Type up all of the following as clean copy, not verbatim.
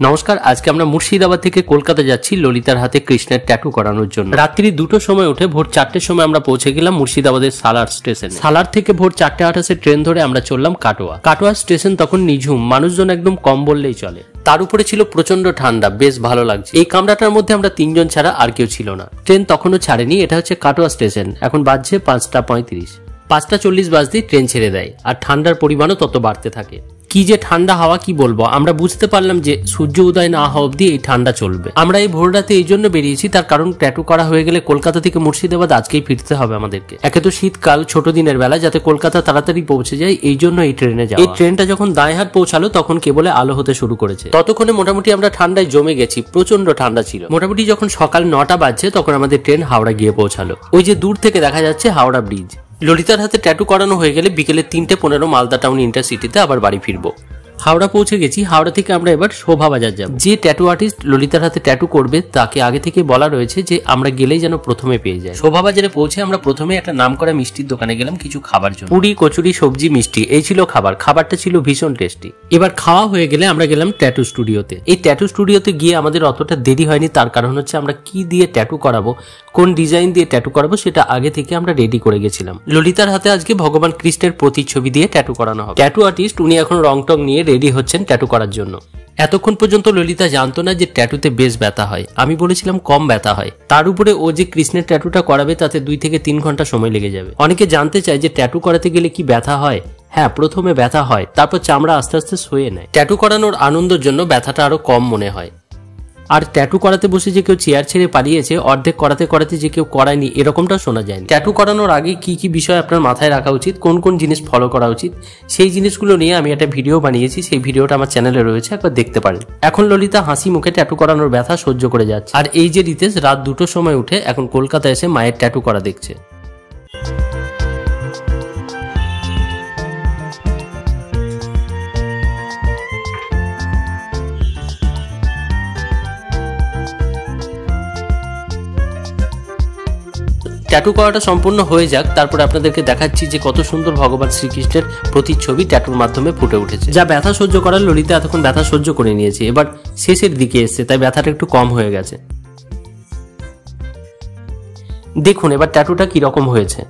নমস্কার, আজকে আমরা মুর্শিদাবাদ থেকে কলকাতা যাচ্ছি ললিতার হাতে কৃষ্ণের ট্যাটু করানোর জন্য। রাত্রি 2টোর সময় উঠে ভোর 4টের সময় আমরা পৌঁছে গেলাম মুর্শিদাবাদের সালার স্টেশনে। সালার থেকে ভোর 4:28 ট্রেন ধরে আমরা চললাম কাটোয়া। কাটোয়া স্টেশন তখন নিঝুম, মানুষজন একদম কম বললেই চলে। তার উপরে ছিল প্রচন্ড ঠান্ডা, বেশ ভালো লাগছে। এই কামরাটার মধ্যে আমরা 3 জন ছাড়া আর কেউ ছিল না। ট্রেন তখনও ছাড়েনি। এটা হচ্ছে কাটোয়া স্টেশন। এখন বাজছে 5:35। 5:40 বাজতেই ট্রেন ছেড়ে দেয়, আর ঠান্ডার পরিমাণও তত বাড়তে থাকে। কি যে ঠান্ডা হাওয়া, কি বলবো। আমরা বুঝতে পারলাম যে সূর্য উদয় না হওয়া অব্দি এই ঠান্ডা চলবে। আমরা এই ভোর রাতে এই জন্য বেরিয়েছি, তার কারণ ট্যাটু করা হয়ে গেলে কলকাতা থেকে মুর্শিদাবাদ আজকেই ফিরতে হবে আমাদেরকে। একে তো শীতকাল, ছোট দিনের বেলা, যাতে কলকাতা তাড়াতাড়ি পৌঁছে যায় এই জন্য এই ট্রেনে যাওয়া। এই ট্রেনটা যখন দাঁড়হাট পৌঁছালো তখন কেবলে আলো হতে শুরু করেছে। ততক্ষণে মোটামুটি আমরা ঠান্ডায় জমে গেছি, প্রচন্ড ঠান্ডা ছিল। মোটামুটি যখন সকাল 9টা বাজছে তখন আমাদের ট্রেন হাওড়া গিয়ে পৌঁছালো। ওই যে দূর থেকে দেখা যাচ্ছে হাওড়া ব্রিজ। ললিতার হাতে ট্যাটু করানো হয়ে গেলে বিকেলে 3:15 মালদা টাউন ইন্টারসিটিতে আবার বাড়ি ফিরবো। হাওড়া পৌঁছে গেছি। হাওড়া থেকে আমরা এবার শোভাবাজার যাব। যে ট্যাটু আর্টিস্ট ললিতার হাতে ট্যাটু করবে তাকে আগে থেকে বলা রয়েছে যে আমরা গেলেই যেন প্রথমে পেয়ে যাই। শোভাবাজারে পৌঁছে আমরা প্রথমে একটা নামকরা মিষ্টির দোকানে গেলাম কিছু খাবার জন্য। পুরি, কচুরি, সবজি, মিষ্টি এই ছিল খাবার। খাবারটা ছিল ভীষণ টেস্টি। এবার খাওয়া হয়ে গেলে আমরা গেলাম ট্যাটু স্টুডিওতে। এই ট্যাটু স্টুডিওতে গিয়ে আমাদের অতটা দেরি হয়নি, তার কারণ হচ্ছে আমরা কি দিয়ে ট্যাটু করাবো, কোন ডিজাইন দিয়ে ট্যাটু করাবো সেটা আগে থেকে আমরা রেডি করে গেছিলাম। ললিতার হাতে আজকে ভগবান কৃষ্ণের প্রতিচ্ছবি দিয়ে ট্যাটু করানো হবে। ট্যাটু আর্টিস্ট উনি এখন রং টং নিয়ে রেডি হচ্ছেন ট্যাটু করার জন্য। এতক্ষণ পর্যন্ত ললিতা জানতো না যে ট্যাটুতে বেশ ব্যথা হয়। আমি বলেছিলাম কম ব্যথা হয়। তার উপরে ও যে কৃষ্ণের ট্যাটুটা করাবে তাতে 2 থেকে 3 ঘন্টা সময় লেগে যাবে। অনেকে জানতে চায় যে ট্যাটু করাতে গেলে কি ব্যথা হয়। হ্যাঁ, প্রথমে ব্যথা হয়, তারপর চামড়া আস্তে আস্তে সয়ে নেয়। ট্যাটু করানোর আনন্দের জন্য ব্যথাটা আরো কম মনে হয়। আর ট্যাটু করাতে বসে যে কেউ চেয়ার ছেড়ে পালিয়েছে, অর্ধেক করাতে করাতে যে কেউ করায়নি, এরকমটাও শোনা যায়নি। ট্যাটু করানোর আগে কি কি বিষয় আপনার মাথায় রাখা উচিত, কোন কোন জিনিস ফলো করা উচিত, সেই জিনিসগুলো নিয়ে আমি একটা ভিডিও বানিয়েছি। সেই ভিডিওটা আমার চ্যানেলে রয়েছে, একবার দেখতে পারেন। এখন ললিতা হাসি মুখে ট্যাটু করানোর ব্যথা সহ্য করে যাচ্ছে। আর এই যে রিতেশ রাত 2টোর সময় উঠে এখন কলকাতা এসে মায়ের ট্যাটু করা দেখছে। ট্যাটু করাটা সম্পূর্ণ হয়ে যাক, তারপরে আপনাদেরকে দেখাচ্ছি যে কত সুন্দর ভগবান শ্রীকৃষ্ণের প্রতিচ্ছবি ট্যাটুর মাধ্যমে ফুটে উঠেছে। যা ব্যথা সহ্য করার ললিতা এতক্ষণ ব্যথা সহ্য করে নিয়েছে, এবার শেষের দিকে এসছে, তাই ব্যথাটা একটু কম হয়ে গেছে। দেখুন এবার ট্যাটুটা কিরকম হয়েছে।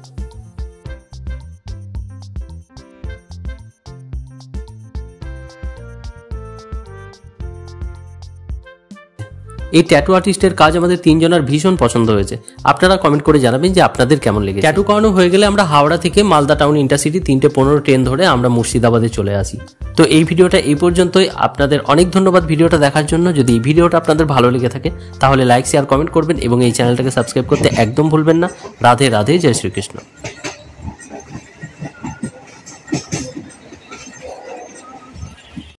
এই ট্যাটু আর্টিস্টের কাজ আমাদের 3 জনের ভীষণ পছন্দ হয়েছে। আপনারা কমেন্ট করে জানাবেন যে আপনাদের কেমন লেগেছে। ট্যাটু করানো হয়ে গেলে আমরা হাওড়া থেকে মালদা টাউন ইন্টারসিটি 3:15 ট্রেন ধরে আমরা মুর্শিদাবাদে চলে আসি। তো এই ভিডিওটা এই পর্যন্তই। আপনাদের অনেক ধন্যবাদ ভিডিওটা দেখার জন্য। যদি এই ভিডিওটা আপনাদের ভালো লেগে থাকে তাহলে লাইক, শেয়ার, কমেন্ট করবেন এবং এই চ্যানেলটাকে সাবস্ক্রাইব করতে একদম ভুলবেন না। রাধে রাধে, জয় শ্রীকৃষ্ণ।